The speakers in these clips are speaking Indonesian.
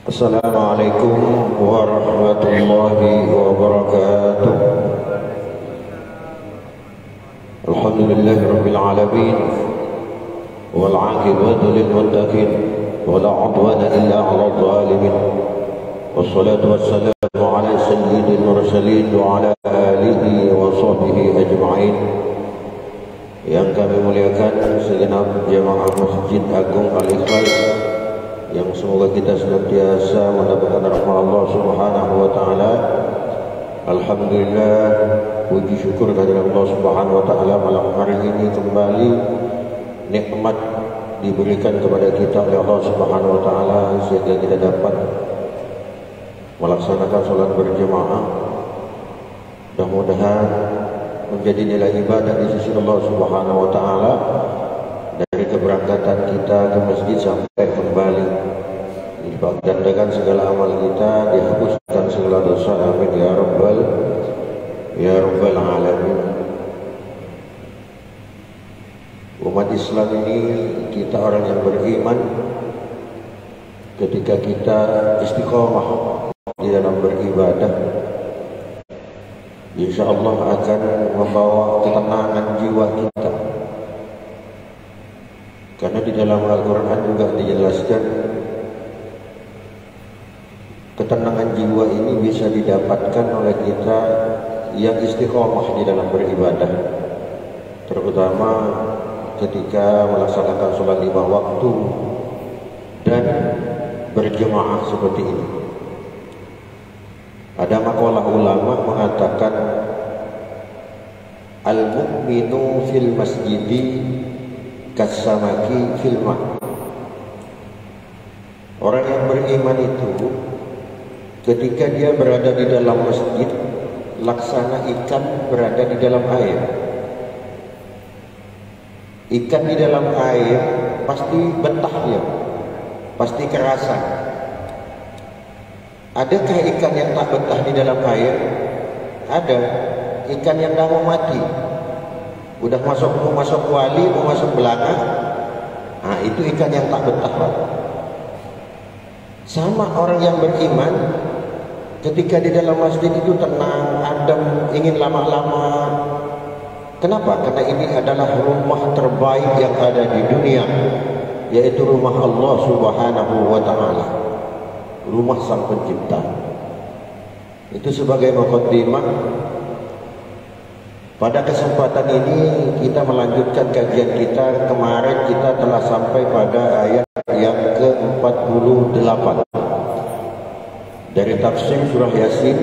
Assalamualaikum warahmatullahi wabarakatuh. Alhamdulillahi rabbil alamin wal 'aqibatu lil muttaqin wala 'udwana illa 'alal zalimin. Wassalatu wassalamu ala sayyidil mursalin wa ala alihi wa sahbihi ajma'in. Yang kami muliakan segenap jemaah Masjid Agung Al-Ikhlas, yang semoga kita senantiasa mendapatkan rahmat Allah Subhanahu wa taala. Alhamdulillah, puji syukur kehadirat Allah Subhanahu wa taala, malam hari ini kembali nikmat diberikan kepada kita oleh Allah Subhanahu wa taala sehingga kita dapat melaksanakan salat berjamaah. Mudah-mudahan menjadi nilai ibadah di sisi Allah Subhanahu wa taala dari keberangkatan kita ke masjid sampai kembali. Dilipat segala amal kita, dihapuskan segala dosa, amin ya rabbal alamin. Umat Islam ini, kita orang yang beriman, ketika kita istiqomah di dalam beribadah, insya Allah akan membawa ketenangan jiwa kita. Karena di dalam Al-Quran juga dijelaskan ketenangan jiwa ini bisa didapatkan oleh kita yang istiqomah di dalam beribadah, terutama ketika melaksanakan sholat 5 waktu dan berjemaah seperti ini. Ada makalah ulama mengatakan al-mu'minu fil masjidi kasamaki fil ma'. Orang yang beriman itu ketika dia berada di dalam masjid, laksana ikan berada di dalam air. Ikan di dalam air pasti betah dia, pasti kerasa. Adakah ikan yang tak betah di dalam air? Ada. Ikan yang dah mau mati, udah mau masuk kuali, mau masuk belakang, nah itu ikan yang tak betah. Sama orang yang beriman, ketika di dalam masjid itu tenang, adem, ingin lama-lama. Kenapa? Karena ini adalah rumah terbaik yang ada di dunia, yaitu rumah Allah Subhanahu wa taala, rumah Sang Pencipta. Itu sebagai muqaddimah. Pada kesempatan ini kita melanjutkan kajian kita. Kemarin kita telah sampai pada ayat yang ke-48 dari tafsir surah Yasin.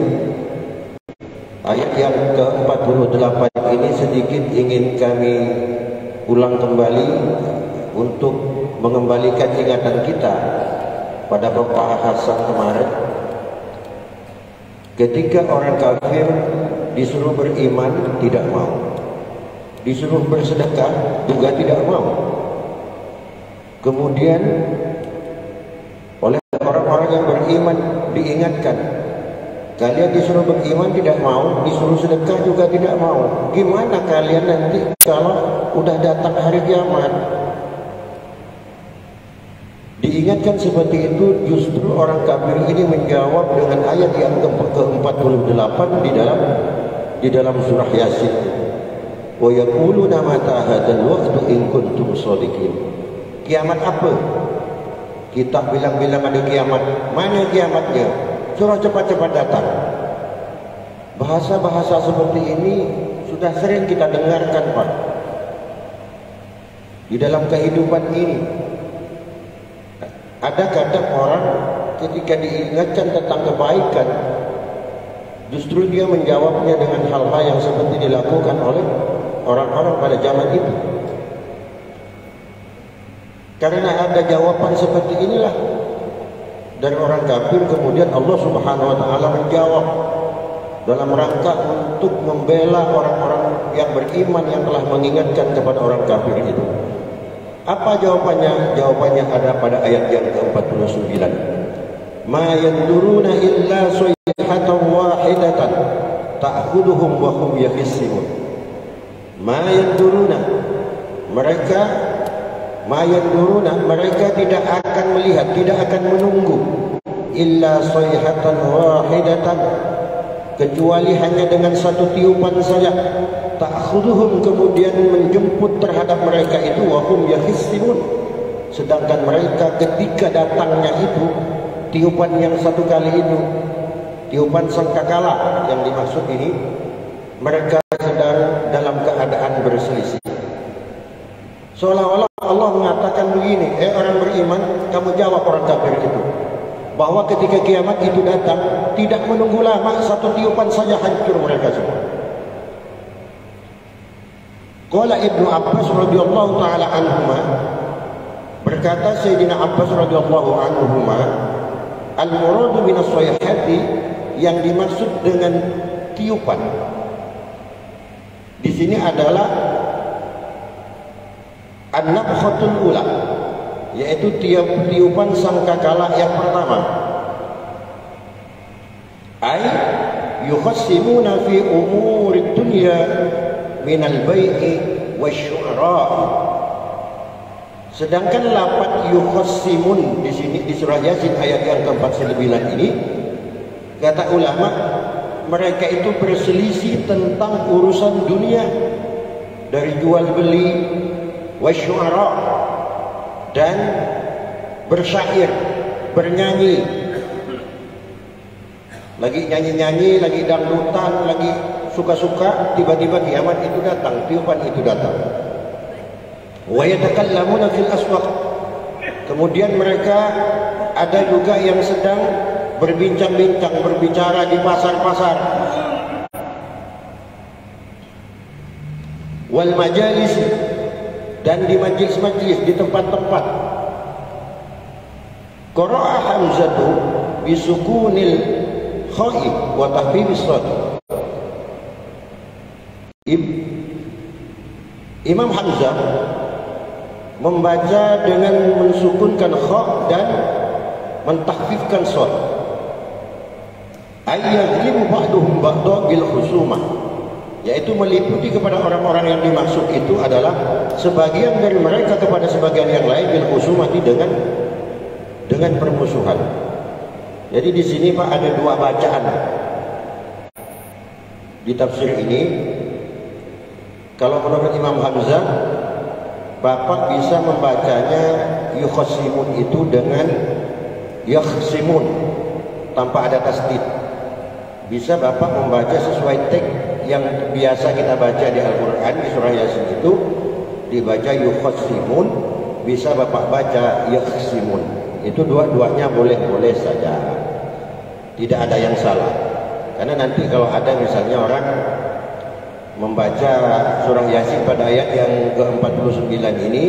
Ayat yang ke-48 ini sedikit ingin kami ulang kembali untuk mengembalikan ingatan kita pada pembahasan kemarin. Ketika orang kafir disuruh beriman tidak mau, disuruh bersedekah juga tidak mau. Kemudian oleh orang-orang yang beriman diingatkan, kalian disuruh beriman tidak mau, disuruh sedekah juga tidak mau. Gimana kalian nanti kalau udah datang hari kiamat? Diingatkan seperti itu, justru orang kafir ini menjawab dengan ayat yang ke-48 di dalam surah Yasin. Wa yaquluna mata hadzal wa'du in kuntum shadiqin. Kiamat apa? Kita bilang-bilang ada kiamat. Mana kiamatnya? Suruh cepat-cepat datang. Bahasa-bahasa seperti ini sudah sering kita dengarkan, Pak, di dalam kehidupan ini. Ada kadang orang ketika diingatkan tentang kebaikan, justru dia menjawabnya dengan hal-hal yang seperti dilakukan oleh orang-orang pada zaman itu. Karena ada jawaban seperti inilah dari orang kafir, kemudian Allah Subhanahu wa taala menjawab dalam rangka untuk membela orang-orang yang beriman yang telah mengingatkan kepada orang kafir itu. Apa jawabannya? Jawabannya ada pada ayat yang ke-49. Ma yanduruna illa sayhatan wahidatan ta'khuduhum wa hum yakhisimun. Ma yanduruna, mereka tidak akan melihat, tidak akan menunggu illa sayhatan wahidatan, kecuali hanya dengan satu tiupan saja. Ta'khuduhum, kemudian menjemput terhadap mereka itu, wa hum yahissimun, sedangkan mereka ketika datangnya itu tiupan yang satu kali itu, tiupan sangkakala yang dimaksud ini, mereka sedang dalam keadaan berselisih. Seolah-olah Allah mengatakan begini, orang beriman, kamu jawab orang kafir itu, bahwa ketika kiamat itu datang, tidak menunggu lama, satu tiupan saja hancur mereka semua. Qala Ibnu Abbas radhiyallahu taala anhuma, berkata Sayyidina Abbas radhiyallahu anhuma, al-muradu min as-sayhati, yang dimaksud dengan tiupan di sini adalah an-nafkhatul ula, yaitu tiupan sangkakala yang pertama. Ay yukhassimuna fi umuri dunya min al-bai'i wasyu'ra. Sedangkan lafaz yukhassimun di sini di surah Yasin ayat yang ke-49 ini, kata ulama, mereka itu berselisih tentang urusan dunia, dari jual beli, wasyu'ara, dan bersyair, bernyanyi, lagi nyanyi-nyanyi, lagi dangdutan, lagi suka-suka, tiba-tiba kiamat itu datang, tiupan itu datang. Wa yatakallamuna fil aswaq, kemudian mereka ada juga yang sedang berbincang-bincang, berbicara di pasar-pasar. Wal majalis, dan di majlis-majlis, di tempat-tempat. Qara'a Hamzatu bisukunil kha'i wa tahfifis shad. Imam Hamzah membaca dengan mensukunkan kha dan mentahfifkan shad. Ayyaghlibu ba'duhum ba'da bil khusumah, yaitu meliputi kepada orang-orang yang dimaksud itu adalah sebagian dari mereka kepada sebagian yang lain bil khusumati, dengan permusuhan. Jadi di sini Pak ada dua bacaan di tafsir ini. Kalau menurut Imam Hamzah, Bapak bisa membacanya yukhassimun itu dengan yakhsimun tanpa ada tasdid. Bisa Bapak membaca sesuai teks yang biasa kita baca di Al-Quran, di surah Yasin itu dibaca yukhassimun, bisa Bapak baca yakhsimun. Itu dua-duanya boleh-boleh saja, tidak ada yang salah. Karena nanti kalau ada misalnya orang membaca surah Yasin pada ayat yang ke-49 ini,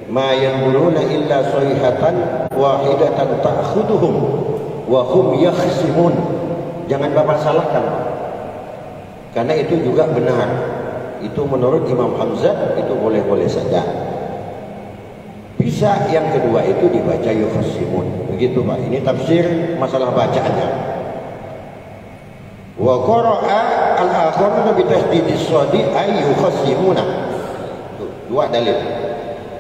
ma yanzuruna illa sayhatan wahidatan ta'khuduhum wa hum yakhsimun, jangan Bapak salahkan, karena itu juga benar. Itu menurut Imam Hamzah itu boleh-boleh saja. Bisa yang kedua itu dibaca yukhassimun, begitu Pak. Ini tafsir masalah bacaannya. Wa qara'a al-akharuna bi tasdidis shadi ay yukhassimuna. Dua dalil.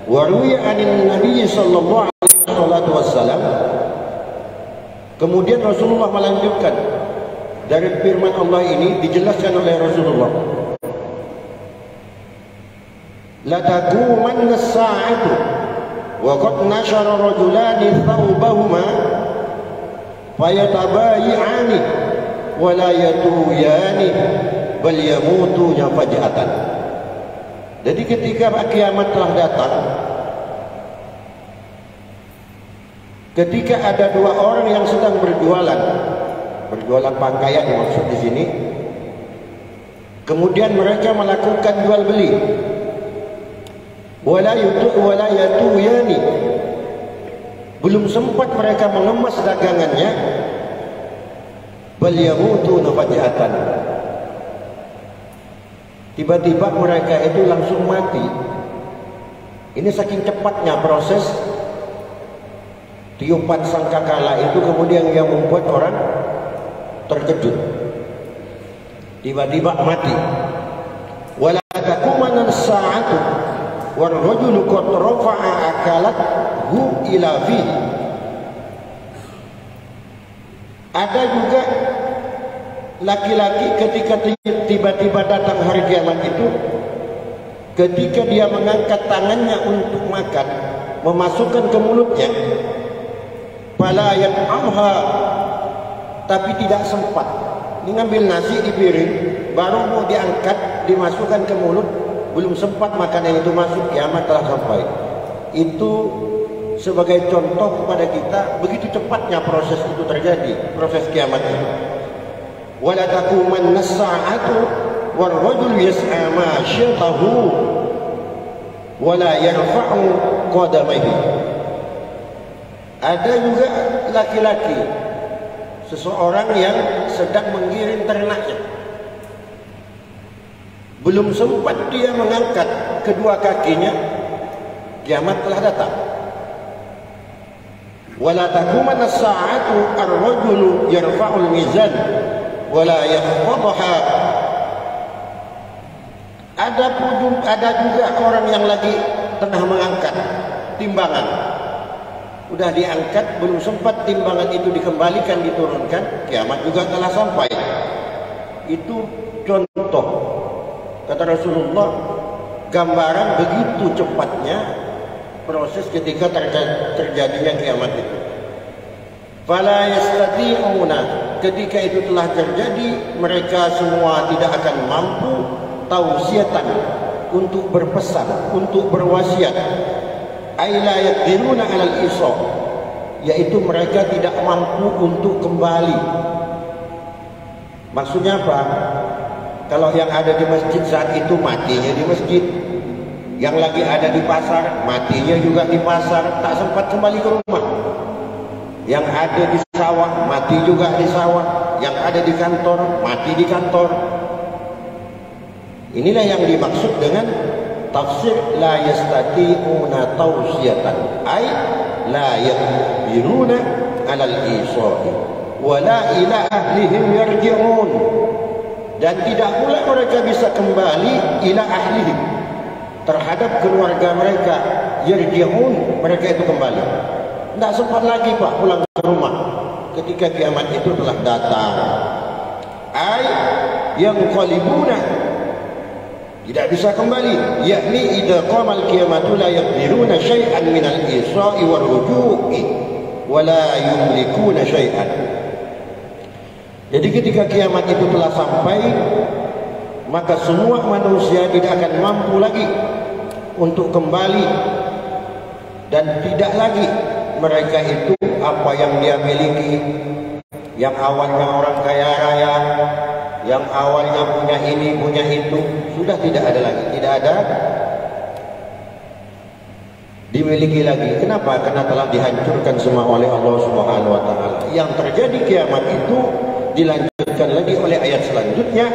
Wa ruwiya 'anin nabiy sallallahu alaihi wasallam, kemudian Rasulullah melanjutkan dari firman Allah ini, dijelaskan oleh Rasulullah, la taqumanna as-sa'atu wa qad nashara rajulani thawbahuma fayatabayi'ani wa la yatuyani bal yamutu faj'atan. Jadi ketika kiamat telah datang, ketika ada dua orang yang sedang berjualan pakaian maksud di sini, kemudian mereka melakukan jual beli, wala yatuyani, belum sempat mereka mengemas dagangannya, bal yamutu faj'atan, tiba-tiba mereka itu langsung mati. Ini saking cepatnya proses tiupan sangkakala itu, kemudian yang membuat orang terkejut, tiba-tiba mati. Wala taqumanna as-sa'atu war rajulu qad rafa'a akalathu ila fi, Ada juga laki-laki ketika tiba-tiba datang hari kiamat itu, ketika dia mengangkat tangannya untuk makan, memasukkan ke mulutnya, fala yat'amha, tapi tidak sempat. Ini ngambil nasi di piring, baru mau diangkat, dimasukkan ke mulut, belum sempat makanan itu masuk, kiamat telah sampai. Itu sebagai contoh kepada kita begitu cepatnya proses itu terjadi, proses kiamat itu. Wala taqumanna as-sa'atu war rajul yas'a ma'syatahu wala yarfa'u qadamaihi. Ada juga laki-laki, seseorang yang sedang menggiring ternaknya, belum sempat dia mengangkat kedua kakinya, kiamat telah datang. Wala taqumanna as-sa'atu ar-rajulu yarfa'ul mizan wala yahfadha. Ada juga orang yang lagi tengah mengangkat timbangan, udah diangkat, belum sempat timbangan itu dikembalikan, diturunkan, kiamat juga telah sampai. Itu contoh, kata Rasulullah, gambaran begitu cepatnya proses ketika terjadinya kiamat itu. Fala yastati'una, ketika itu telah terjadi, mereka semua tidak akan mampu tausiatan, untuk berpesan, untuk berwasiat. Ay la yaqdiruna 'alal isra, yaitu mereka tidak mampu untuk kembali. Maksudnya apa? Kalau yang ada di masjid saat itu matinya di masjid, yang lagi ada di pasar matinya juga di pasar, tak sempat kembali ke rumah. Yang ada di sawah mati juga di sawah, yang ada di kantor mati di kantor. Inilah yang dimaksud dengan tafsir la yastati'una tawsiyatan, ay la yaqdiruna 'alal isari wa la ila ahlihim yarji'un, dan tidak pula mereka bisa kembali ila ahlihim, terhadap keluarga mereka. Yarji'un, mereka itu kembali, tidak sempat lagi Pak pulang ke rumah ketika kiamat itu telah datang. Ay yang qalibuna, tidak bisa kembali, yakni idza qamal qiyamatu la yaqdiruna syai'an minal isra'i war ruju'i wa la yumlikuna syai'an. Jadi ketika kiamat itu telah sampai, maka semua manusia tidak akan mampu lagi untuk kembali, dan tidak lagi mereka itu apa yang dia miliki, yang awalnya orang kaya raya, yang awalnya punya ini punya itu, sudah tidak ada lagi, tidak ada dimiliki lagi. Kenapa? Karena telah dihancurkan semua oleh Allah Subhanahu wa taala. Yang terjadi kiamat itu dilanjutkan lagi oleh ayat selanjutnya,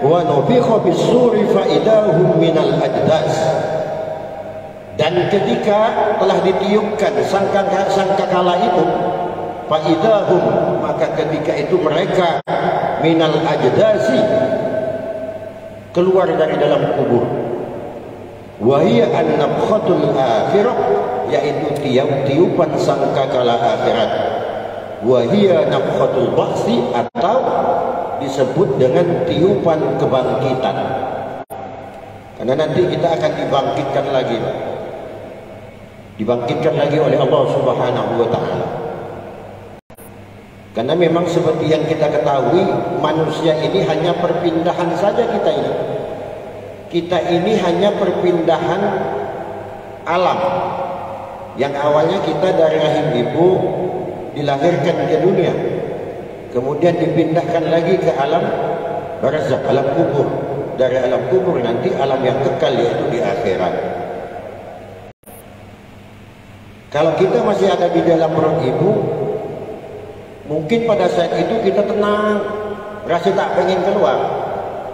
wa nufikha bis-suri fa idahum minal ajdas. Dan ketika telah ditiupkan sangkakala itu, fa idahum, maka ketika itu mereka minal ajdasi, keluar dari dalam kubur. Wa hiya an-nafkhatul akhirah, yaitu tiupan sangkakala akhirat. Wa hiya nafkhatul ba'si, atau disebut dengan tiupan kebangkitan. Karena nanti kita akan dibangkitkan lagi, oleh Allah Subhanahu wa taala. Karena memang seperti yang kita ketahui, manusia ini hanya perpindahan saja kita ini. Kita ini hanya perpindahan alam. Yang awalnya kita dari rahim ibu dilahirkan ke dunia, kemudian dipindahkan lagi ke alam barzakh, alam kubur. Dari alam kubur nanti alam yang kekal, yaitu di akhirat. Kalau kita masih ada di dalam perut ibu, mungkin pada saat itu kita tenang, rasa tak pengen keluar,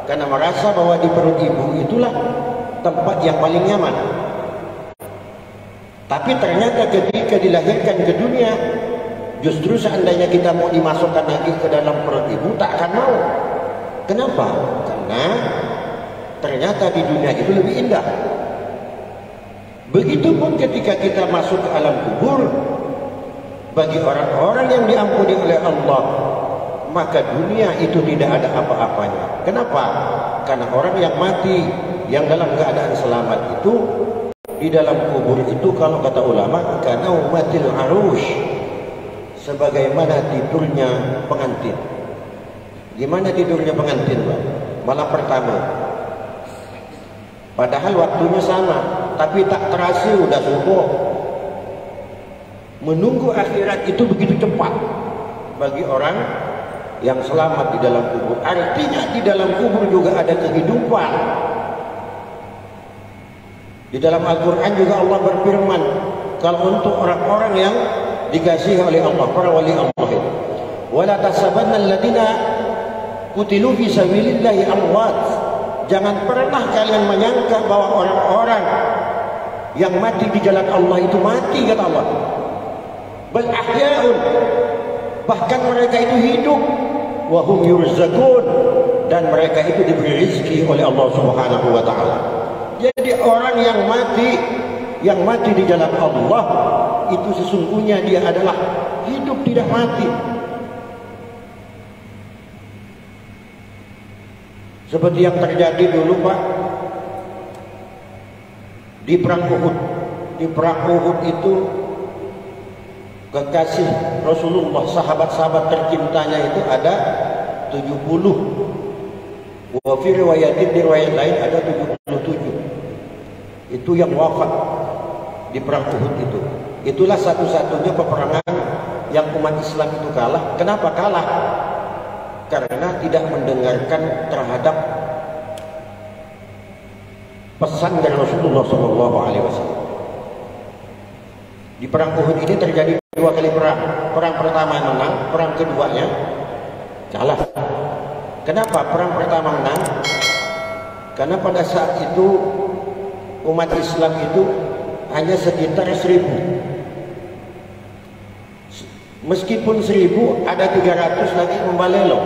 karena merasa bahwa di perut ibu itulah tempat yang paling nyaman. Tapi ternyata ketika dilahirkan ke dunia, justru seandainya kita mau dimasukkan lagi ke dalam perut ibu, tak akan mau. Kenapa? Karena ternyata di dunia itu lebih indah. Begitupun ketika kita masuk ke alam kubur, bagi orang-orang yang diampuni oleh Allah, maka dunia itu tidak ada apa-apanya. Kenapa? Karena orang yang mati, yang dalam keadaan selamat itu, di dalam kubur itu, kalau kata ulama, karena umatil arush, sebagaimana tidurnya pengantin. Gimana tidurnya pengantin, Pak? Malam pertama, padahal waktunya sama, tapi tak terasa udah subuh. Menunggu akhirat itu begitu cepat bagi orang yang selamat di dalam kubur. Artinya di dalam kubur juga ada kehidupan. Di dalam Al-Quran juga Allah berfirman, kalau untuk orang-orang yang dikasihi oleh Allah, para wali Allah, wala tasabanna alladziina qutilu fi sabilillahi amwat. Jangan pernah kalian menyangka bahwa orang-orang yang mati di jalan Allah itu mati, kata Allah. Bal ahya'un, bahkan mereka itu hidup, wa hum yurzaqun, dan mereka itu diberi rezeki oleh Allah Subhanahu wa taala. Jadi orang yang mati di jalan Allah itu sesungguhnya dia adalah hidup, tidak mati. Seperti yang terjadi dulu, Pak, di perang Uhud. Di perang Uhud itu kekasih Rasulullah, sahabat-sahabat tercintanya itu ada 70. Wa fi riwayatin, di riwayat lain ada 77. Itu yang wafat di perang Uhud itu. Itulah satu-satunya peperangan yang umat Islam itu kalah. Kenapa kalah? Karena tidak mendengarkan terhadap pesan dari Rasulullah SAW. Di perang Uhud ini terjadi 2 kali perang. Perang pertama menang, perang keduanya kalah. Kenapa perang pertama menang? Karena pada saat itu umat Islam itu hanya sekitar 1000. Meskipun 1000, ada 300 lagi membalelo,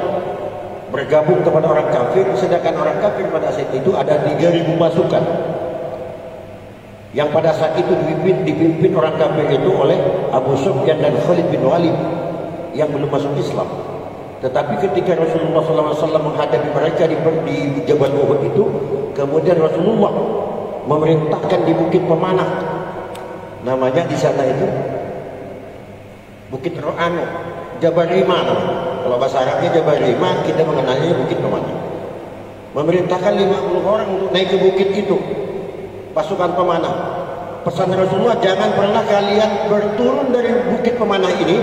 bergabung kepada orang kafir. Sedangkan orang kafir pada saat itu ada 3000 pasukan, yang pada saat itu dipimpin orang kafir itu oleh Abu Sufyan dan Khalid bin Walid yang belum masuk Islam. Tetapi ketika Rasulullah SAW menghadapi mereka di Jabal Uhud itu, kemudian Rasulullah memerintahkan di Bukit Pemanah, namanya di sana itu Bukit Ro'ano, Jabal Rima. Kalau bahasa Arabnya Jabal Rima, kita mengenalnya Bukit Pemanah. Memerintahkan 50 orang untuk naik ke bukit itu, pasukan pemanah. Pesan Rasulullah, jangan pernah kalian berturun dari Bukit Pemanah ini,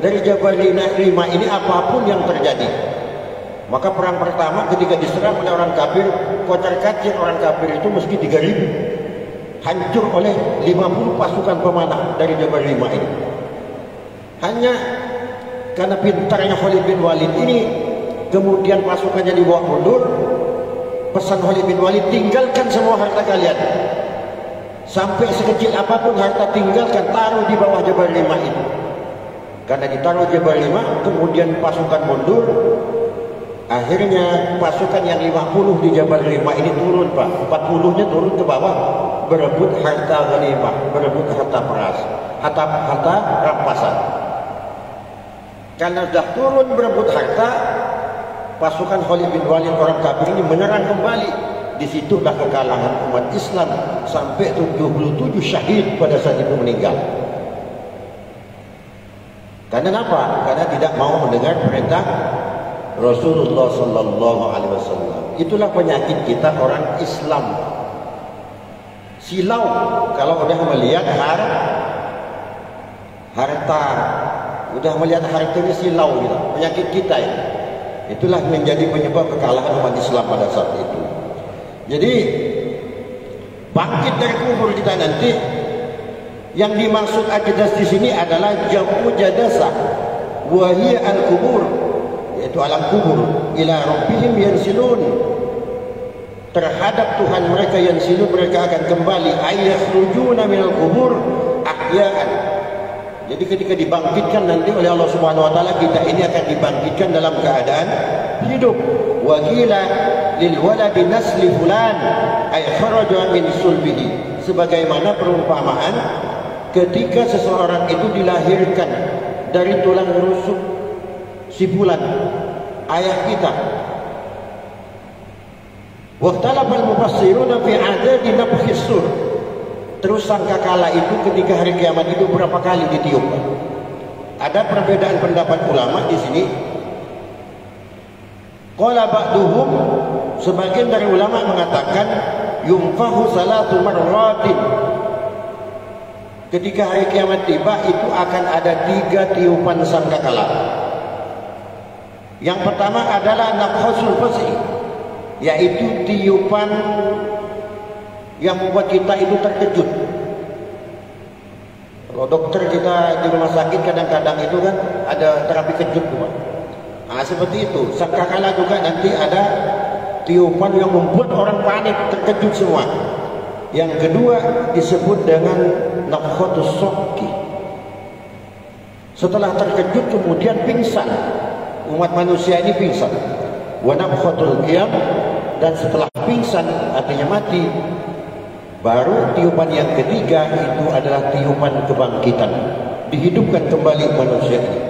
dari Jabal Rima ini, apapun yang terjadi. Maka perang pertama ketika diserang oleh orang kafir, kocar-kacir orang kafir itu meski 3000, hancur oleh 50 pasukan pemanah dari Jabal Rima ini. Hanya karena pintarnya Khalid bin Walid ini, kemudian pasukannya dibawa mundur. Pesan Khalid bin Walid, tinggalkan semua harta kalian, sampai sekecil apapun harta tinggalkan, taruh di bawah Jabal Rima itu. Karena ditaruh Jabal Rima, kemudian pasukan mundur. Akhirnya pasukan yang 50 di Jabal Rima ini turun, Pak. 40-nya turun ke bawah, berebut harta ghanimah, berebut harta peras, harta rampasan. Karena sudah turun berebut harta, pasukan Khalid bin Walid orang kafir ini menyerang kembali. Disitulah kekalahan umat Islam, sampai 77 syahid pada saat itu meninggal. Karena apa? Karena tidak mau mendengar perintah Rasulullah Sallallahu Alaihi Wasallam. Itulah penyakit kita orang Islam. Silau kalau udah melihat harta, udah melihat hartanya silau gitu. Penyakit kita ya. Itulah menjadi penyebab kekalahan umat Islam pada saat itu. Jadi bangkit dari kubur kita nanti, yang dimaksud ajadas di sini adalah jamu jadasah, wahia al-kubur, yaitu alam kubur, ila rabbihim yansilun, terhadap Tuhan mereka yansilun, mereka akan kembali, ayakhrujuna minal kubur ahya'an. Jadi ketika dibangkitkan nanti oleh Allah Subhanahu wa taala, kita ini akan dibangkitkan dalam keadaan hidup. Wa qila lil waladi nasli fulan ay kharaja min sulbihi, sebagaimana perumpamaan ketika seseorang itu dilahirkan dari tulang rusuk si fulan, ayah kita. Waqtalafal mufassiruna fi adadi nafkhis sur. Terus sangkakala itu ketika hari kiamat itu berapa kali ditiup? Ada perbedaan pendapat ulama di sini. Qala ba'duhum, sebagian dari ulama mengatakan yumfahu salatu marratin. Ketika hari kiamat tiba itu akan ada 3 tiupan sangkakala. Yang pertama adalah nafkhasul fasih, yaitu tiupan yang membuat kita itu terkejut. Kalau dokter kita di rumah sakit kadang-kadang itu kan ada terapi kejut tuh, Pak. Nah, seperti itu. Sangkakala juga nanti ada tiupan yang membuat orang panik, terkejut semua. Yang kedua disebut dengan nafkhatus sokki. Setelah terkejut kemudian pingsan. Umat manusia ini pingsan. Wa nafkhatul qiyam, dan setelah pingsan artinya mati, baru tiupan yang ketiga itu adalah tiupan kebangkitan. Dihidupkan kembali manusia ini.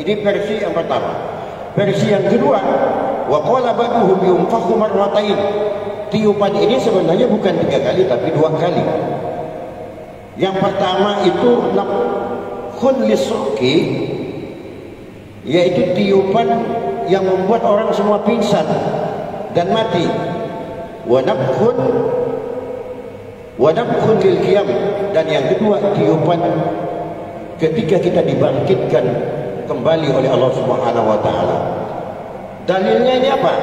Ini versi yang pertama. Versi yang kedua, wa qala ba'duhum yunfakhu marratain. Tiupan ini sebenarnya bukan 3 kali tapi 2 kali. Yang pertama itu nafkhun lissuki, yaitu tiupan yang membuat orang semua pingsan dan mati. Wa nafkhun lil qiyam, dan yang kedua tiupan ketika kita dibangkitkan kembali oleh Allah Subhanahu wa taala. Dalilnya ini apa?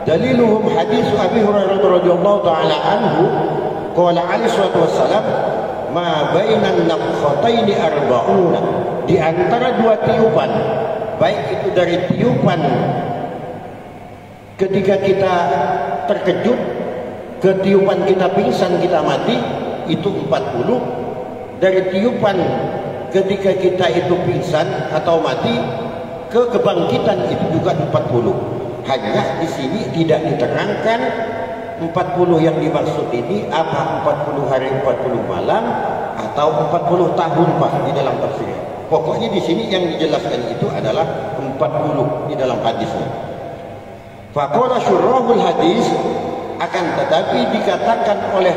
Daliluhum hadis Abi Hurairah radhiyallahu taala anhu, qala alaihi salatu wassalam, ma bainan nafkhataini arba'una. Di antara 2 tiupan, baik itu dari tiupan ketika kita terkejut ke tiupan kita pingsan, kita mati, itu 40. Dari tiupan ketika kita itu pingsan atau mati ke kebangkitan itu juga 40. Hanya di sini tidak diterangkan 40 yang dimaksud ini apa 40 hari 40 malam atau 40 tahun, Pak, di dalam tafsir. Pokoknya di sini yang dijelaskan itu adalah 40 di dalam hadisnya. Faqala syurahul hadis, akan tetapi dikatakan oleh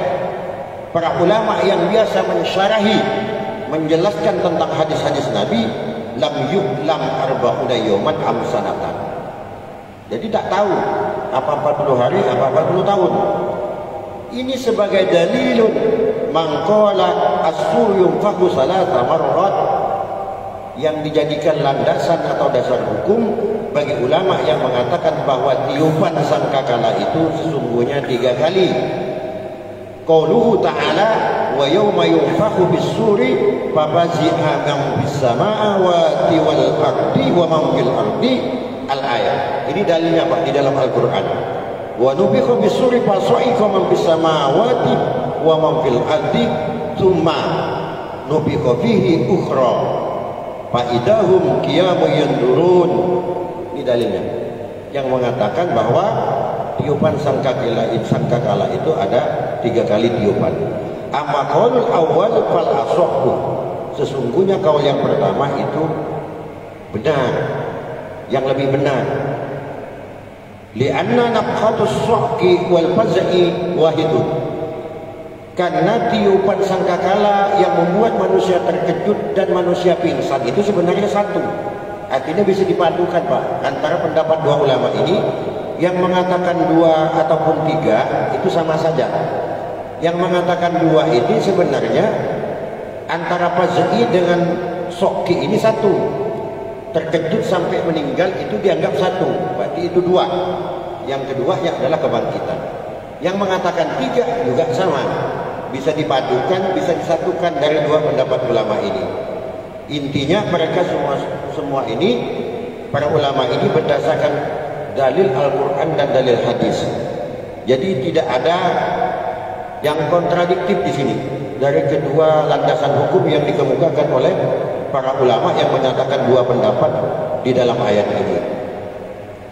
para ulama yang biasa mensyarahi, menjelaskan tentang hadis-hadis Nabi, lam yu'lam arba'una yawman am sanatan. Jadi tak tahu apa 40 hari apa 40 tahun. Ini sebagai dalilun mangqala as-sur yunfakhu salata marrat, yang dijadikan landasan atau dasar hukum bagi ulama yang mengatakan bahwa tiupan sangkakala itu sesungguhnya 3 kali. Qauluhu ta'ala wa yawma yunfakhu bis-suri fafazi'a man fis samawati wal ardi wa man fil ardi, al-ayat. Ini dalilnya, Pak, di dalam Al-Qur'an. Wa nufikha bis-suri fasa'iqa man fis samawati wa man fil ardi tsumma nufikha fihi ukhra fa idahum qiyamun yanzurun. Ini dalilnya yang mengatakan bahwa tiupan sangkakala itu ada 3 kali tiupan. Amma qaulul awwal fal asahhu, sesungguhnya kaul yang pertama itu benar, yang lebih benar. Li'anna nafkhatus sahki wal faz'i wahidun, karena tiupan sangkakala yang membuat manusia terkejut dan manusia pingsan itu sebenarnya satu. Artinya bisa dipadukan, Pak, antara pendapat 2 ulama ini. Yang mengatakan 2 ataupun 3 itu sama saja. Yang mengatakan 2 ini sebenarnya antara faz'i dengan sokki ini satu. Terkejut sampai meninggal itu dianggap satu, berarti itu 2. Yang kedua yang adalah kebangkitan. Yang mengatakan 3 juga sama, bisa dipadukan, bisa disatukan dari 2 pendapat ulama ini. Intinya mereka semua ini, para ulama ini berdasarkan dalil Al-Quran dan dalil hadis. Jadi tidak ada yang kontradiktif di sini dari kedua landasan hukum yang dikemukakan oleh para ulama yang menyatakan 2 pendapat di dalam ayat ini.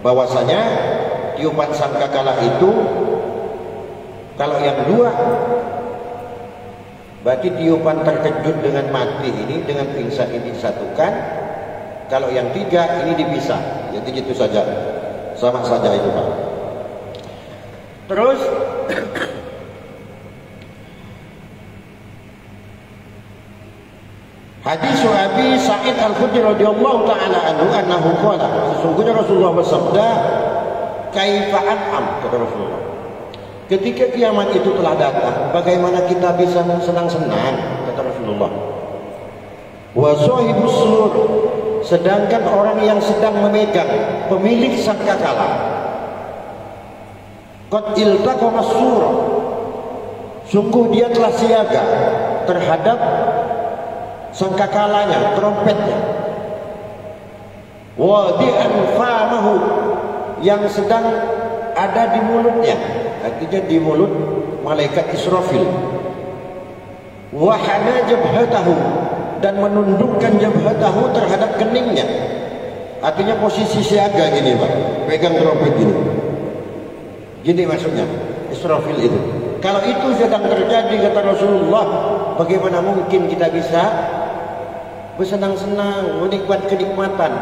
Bahwasanya tiupan sangkakala itu kalau yang 2 berarti tiupan terkejut dengan mati ini, dengan pingsan ini disatukan. Kalau yang 3 ini dipisah. Jadi gitu saja. Sama saja itu, Pak. Terus hadis Abi Sa'id Al-Khudri radhiyallahu taala anhu annahu qala, sesungguhnya Rasulullah bersabda, kaifa an'am, kata Rasulullah, ketika kiamat itu telah datang, bagaimana kita bisa senang-senang, kata Rasulullah. Wa sahibus sur, sedangkan orang yang sedang memegang, pemilik sangkakala, qad iltaqama sur, sungguh dia telah siaga terhadap sangkakalanya, trompetnya. Wadi'an famahu, yang sedang ada di mulutnya, artinya di mulut malaikat Israfil. Wahana jabhatahu, dan menundukkan jabhatahu terhadap keningnya, artinya posisi siaga gini, Pak, pegang trompet gini. Gini maksudnya Israfil itu. Kalau itu sedang terjadi, kata Rasulullah, bagaimana mungkin kita bisa bersenang-senang, menikmati kenikmatan?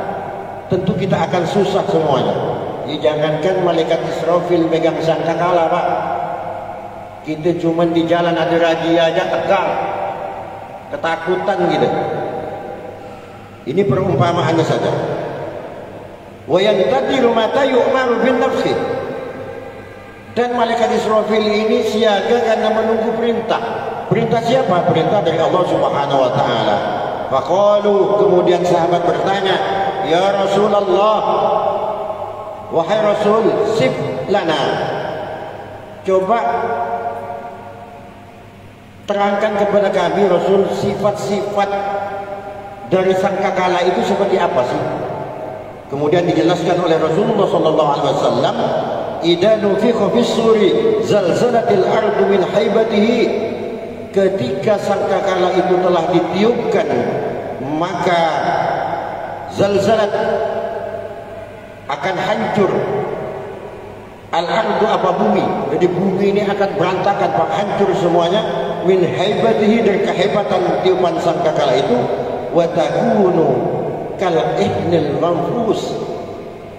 Tentu kita akan susah semuanya. Jangankan malaikat Israfil megang sangkakala, Pak, kita cuma di jalan ada razia aja tegang, ketakutan gitu. Ini perumpamaannya saja. Wa yantadiru mata yu'maru bin nafsi, dan malaikat Israfil ini siaga karena menunggu perintah. Perintah siapa? Perintah dari Allah Subhanahu wa taala. Faqalu, kemudian sahabat bertanya, ya Rasulullah, wahai Rasul, sif lana, coba terangkan kepada kami, Rasul, sifat-sifat dari sangkakala itu seperti apa sih? Kemudian dijelaskan oleh Rasulullah sallallahu alaihi wasallam, idza nufikha fis suri zalzalatil ardu min haibatihi, ketika sangkakala itu telah ditiupkan, maka zalzalat akan hancur. Al-ardu apa bumi, jadi bumi ini akan berantakan, Pak, hancur semuanya. Min haibatihi, dari kehebatan tiupan sangkakala itu. Wa takunu kal ihnil manfus,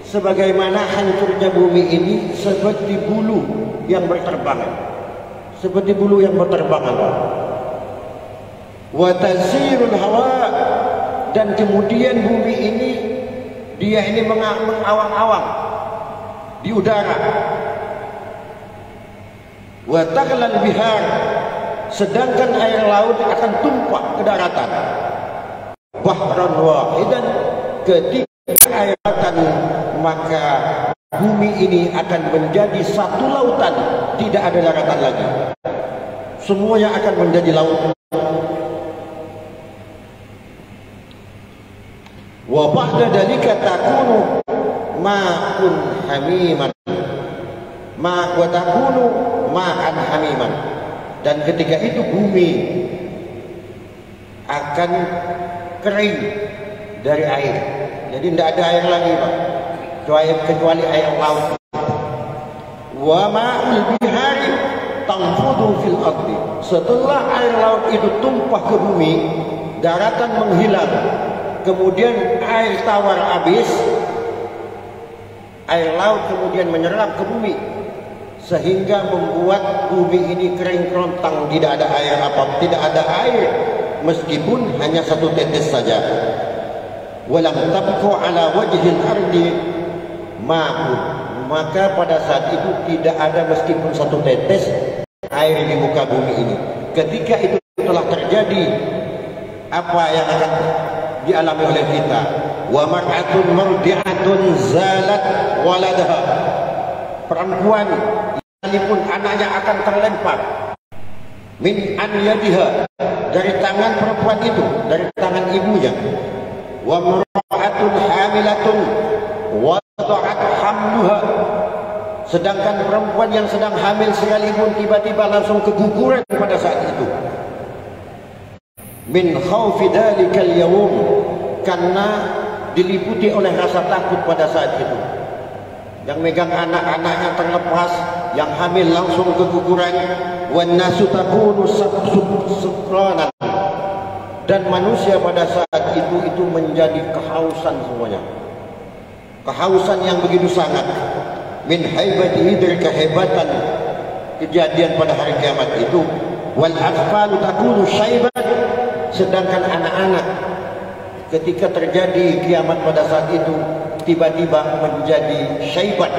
sebagaimana hancurnya bumi ini seperti bulu yang berterbangan, seperti bulu yang berterbangan. Wa tasirul hawa, dan kemudian bumi ini dia ini mengawang-awang di udara. Wa taghlal bihar, sedangkan air laut akan tumpah ke daratan. Bahran wahidan, ketika air daratan, maka bumi ini akan menjadi satu lautan, tidak ada daratan lagi, semuanya akan menjadi laut. Wa ba'da dalika takunu ma'un hamiman, wa takunu ma'an hamiman, dan ketika itu bumi akan kering dari air, jadi tidak ada air lagi, Pak, kecuali air laut. Wa ma'ul bihari tanfudu fil ardi, setelah air laut itu tumpah ke bumi, daratan menghilang, kemudian air tawar habis, air laut kemudian menyerap ke bumi, sehingga membuat bumi ini kering kerontang, tidak ada air apa, tidak ada air, meskipun hanya satu tetes saja. Walam tabqu ala wajhil ardi ma'un, maka pada saat itu tidak ada meskipun satu tetes air di muka bumi ini. Ketika itu telah terjadi, apa yang akan dialami oleh kita? Wa mar'atun murdi'atun zalat waladaha, perempuan sekalipun anaknya akan terlempar min an yadiha, dari tangan perempuan itu, dari tangan ibunya. Wa mar'atun hamilatun wada'at hamluha, sedangkan perempuan yang sedang hamil sekalipun tiba-tiba langsung keguguran pada saat itu. Min khawfi dalikal yawm, karena diliputi oleh rasa takut pada saat itu. Yang megang anak-anaknya terlepas, yang hamil langsung keguguran. Wan nasu takunu sukranan, Dan manusia pada saat itu menjadi kehausan semuanya. Kehausan yang begitu sangat. Min haibatihi, dari kehebatan kejadian pada hari kiamat itu. Wal atfalu takunu syaiban, sedangkan anak-anak ketika terjadi kiamat pada saat itu tiba-tiba menjadi syaiban,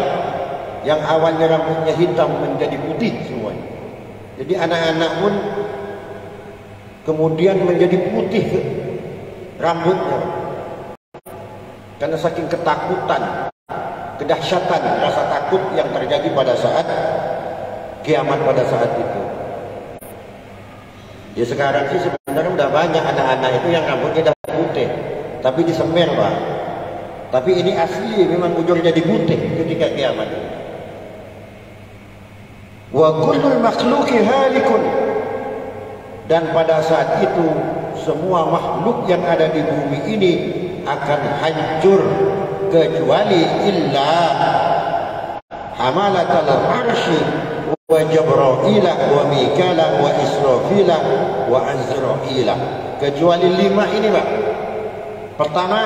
yang awalnya rambutnya hitam menjadi putih semuanya. Jadi anak-anak pun kemudian menjadi putih rambutnya karena saking ketakutan, kedahsyatan, rasa takut yang terjadi pada saat kiamat pada saat itu. Ya sekarang sih sebenarnya udah banyak anak-anak itu yang rambutnya udah putih, tapi disemir Pak. Tapi ini asli memang ujung jadi putih ketika kiamat. Wa kullul makhluqi halikun, dan pada saat itu semua makhluk yang ada di bumi ini akan hancur kecuali illa hamalatal arsy wa Jibrila wa Mikala wa Israfila wa Azraila. Kecuali 5 ini Pak. Pertama,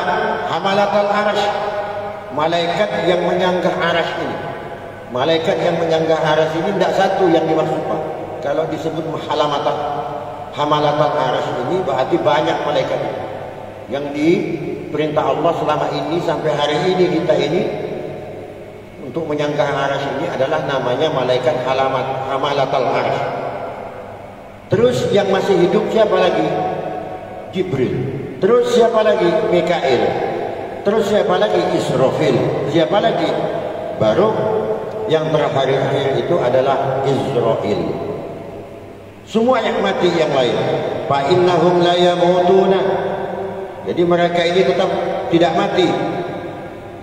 hamalatal arsy, malaikat yang menyanggah arsy ini. Malaikat yang menyanggah arsy ini tidak satu yang dimaksud Pak. Kalau disebut hamalatal arsy ini berarti banyak malaikat yang diperintah Allah selama ini sampai hari ini kita ini untuk menyanggah arsy ini adalah namanya malaikat hamalatal arsy. Terus yang masih hidup siapa lagi? Jibril. Terus siapa lagi? Mikail. Terus siapa lagi? Israfil. Siapa lagi? Baru yang terakhir itu adalah Israel. Semua yang mati yang lain. Fa innahum la yamutuna. Jadi mereka ini tetap tidak mati.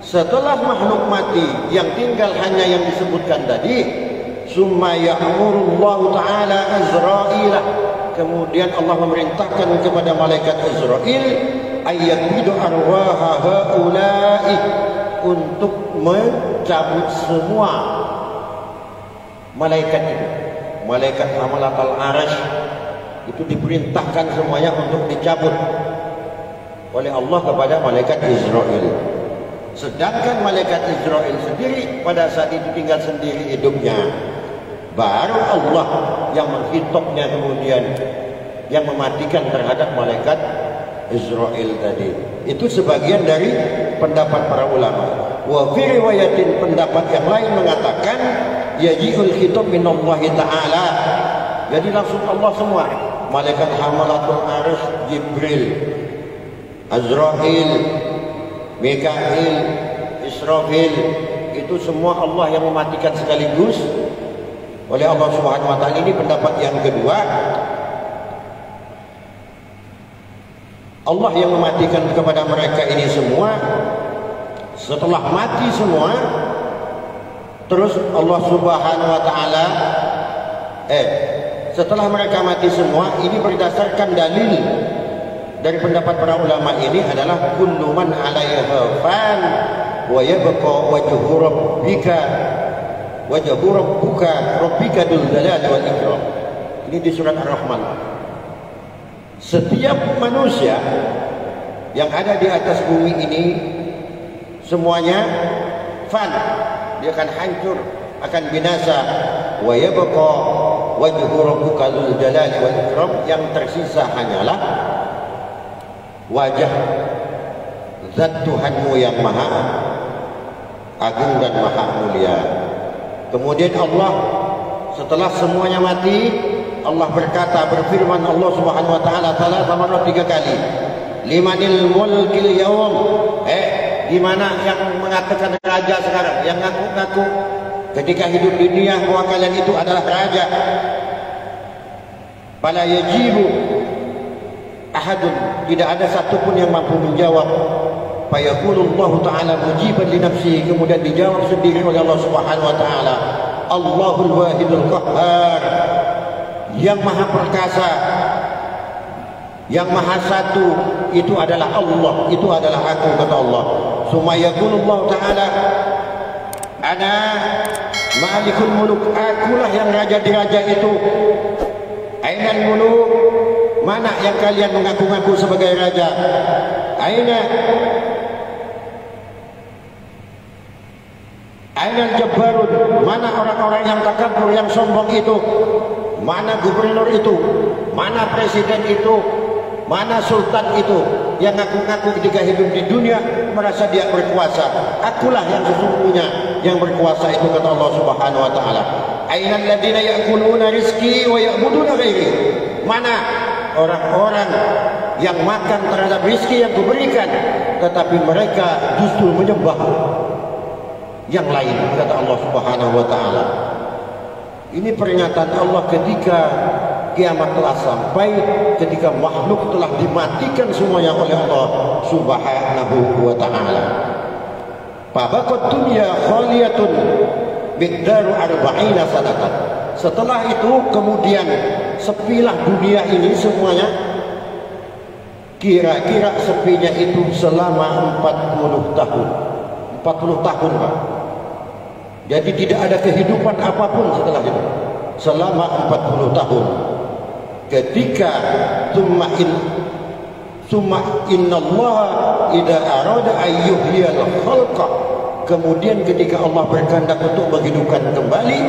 Setelah makhluk mati, yang tinggal hanya yang disebutkan tadi. Summa ya'murullahu ta'ala Azraila. Kemudian Allah memerintahkan kepada malaikat Azrail ayyaqidu arwaha haula'i, untuk mencabut semua malaikat itu. Malaikat hamalatal arsy itu diperintahkan semuanya untuk dicabut oleh Allah kepada malaikat Israel. Sedangkan malaikat Israel sendiri pada saat itu tinggal sendiri hidupnya. Baru Allah yang menghitungnya kemudian yang mematikan terhadap malaikat Israel tadi. Itu sebagian dari pendapat para ulama. Wa fi riwayatin, pendapat yang lain mengatakan yaji'ul khitab minallahi ta'ala. Jadi langsung Allah semua. Malaikat hamalatul arsy, Jibril, Azrail, Mikail, Israfil, itu semua Allah yang mematikan sekaligus oleh Allah Subhanahu wa taala. Ini pendapat yang kedua. Allah yang mematikan kepada mereka ini semua. Setelah mati semua, terus Allah Subhanahu wa taala setelah mereka mati semua, ini berdasarkan dalil dari pendapat para ulama ini adalah kullu man 'alaiha fan wa yabqa wajhu rabbika dzul jalali wal ikram. Ini di surat Ar-Rahman. Setiap manusia yang ada di atas bumi ini semuanya fan, dia akan hancur, akan binasa. Wa yabqa wajhu rabbika dzul jalali wal ikram, yang tersisa hanyalah wajah zat Tuhanmu yang maha agung dan maha mulia. Kemudian Allah setelah semuanya mati, Allah berkata, berfirman Allah Subhanahu wa taala sama 3 kali. Limanil mulkil yaum. Di mana yang mengatakan raja sekarang, yang ngaku-ngaku ketika hidup di dunia bahwa kalian itu adalah raja. Fala yajibu ahadun, tidak ada satupun yang mampu menjawab. Fayaqulullahu ta'ala mujiban li nafsihi, kemudian dijawab sendiri oleh Allah Subhanahu wa taala. Allahul wahidul qahhar, yang maha perkasa, yang maha satu, itu adalah Allah, itu adalah aku, kata Allah. Summa yaqulullahu ta'ala ana malikul muluk, akulah yang raja di raja itu. Ainal muluk, Mana yang kalian mengaku-ngaku sebagai raja? Aina al-jabbarun? Mana orang-orang yang takabur, yang sombong itu? Mana gubernur itu? Mana presiden itu? Mana sultan itu yang ngaku-ngaku ketika hidup di dunia merasa dia berkuasa? Akulah yang sesungguhnya yang berkuasa itu, kata Allah Subhanahu wa taala. Ainal ladina ya'kuluna rizqi wa ya'buduna ghairi? Mana orang-orang yang makan terhadap rizki yang kuberikan tetapi mereka justru menyembah yang lain, kata Allah Subhanahu wa taala. Ini peringatan Allah ketika kiamat telah sampai, ketika makhluk telah dimatikan semuanya oleh Allah Subhanahu wa taala. Fabaqat dunya khaliyatun biqdaru arba'ina sanatan. Setelah itu kemudian sepilah dunia ini semuanya. Kira-kira sepinya itu selama 40 tahun. 40 tahun, Pak. Jadi tidak ada kehidupan apapun setelah itu. Selama 40 tahun. Ketika summa innallaha idza arada ayyuhyal khalqa, kemudian ketika Allah berkehendak untuk menghidupkan kembali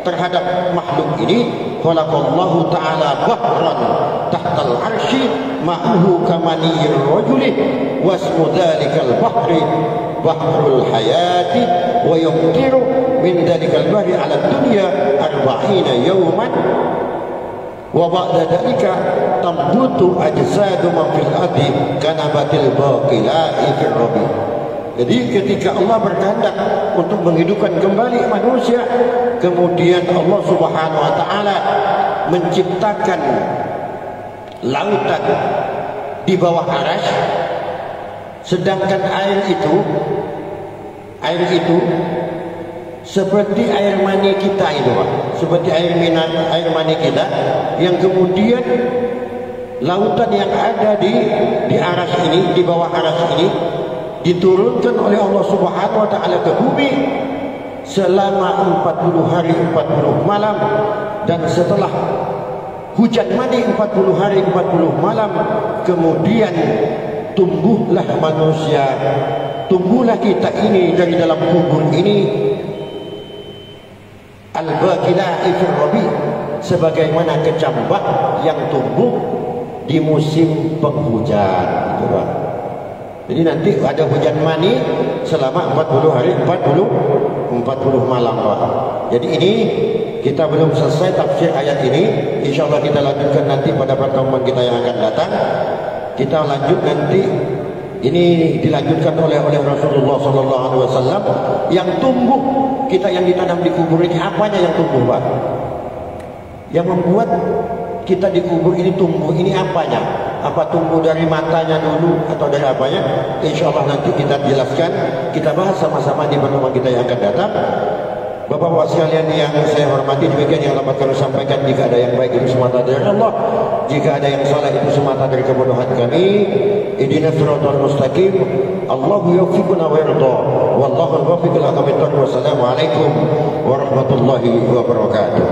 terhadap makhluk ini, khalaqallahu ta'ala bahran tahtal arsy ma'uhu kamaniyir rajuli wasmu dzalikal bahri bahrul hayati wa yumtiru min dzalikal bahri ala dunya 40 yawman wa ba'da dzalika tambutu ajsadu man fil ardi kanabatil baqila'i fil rabi. Jadi ketika Allah berkehendak untuk menghidupkan kembali manusia, kemudian Allah Subhanahu wa taala menciptakan lautan di bawah arasy, sedangkan air itu seperti air mani kita itu, Pak. Seperti air mani kita yang kemudian lautan yang ada di arasy ini, di bawah arasy ini diturunkan oleh Allah Subhanahu wa taala ke bumi selama 40 hari 40 malam, dan setelah hujan mani 40 hari 40 malam kemudian tumbuhlah manusia, tumbuhlah kita ini dari dalam kubur ini al-baqila'i fil rabi, sebagaimana kecambah yang tumbuh di musim penghujan, gitu, Pak. Jadi nanti ada hujan mani selama 40 hari 40 malam, Pak. Jadi ini kita belum selesai tafsir ayat ini. Insyaallah kita lanjutkan nanti pada pertemuan kita yang akan datang. Kita lanjut nanti. Ini dilanjutkan oleh Rasulullah sallallahu alaihi wasallam. Yang tumbuh kita yang ditanam di kubur ini, apanya yang tumbuh, Pak? Yang membuat kita di kubur ini tumbuh ini apanya? Apa tumbuh dari matanya dulu atau dari apanya? Insyaallah nanti kita jelaskan, kita bahas sama-sama di pertemuan kita yang akan datang. Bapak-bapak sekalian yang saya hormati, demikian yang dapat kami sampaikan. Jika ada yang baik itu semata dari Allah, jika ada yang salah itu semata dari kebodohan kami. Ihdinas siratal mustaqim. Allahu yawfiquna wa yarda. Wallahu al-muwaffiq ila aqwamit thoriq. Wassalamu alaikum warahmatullahi wabarakatuh.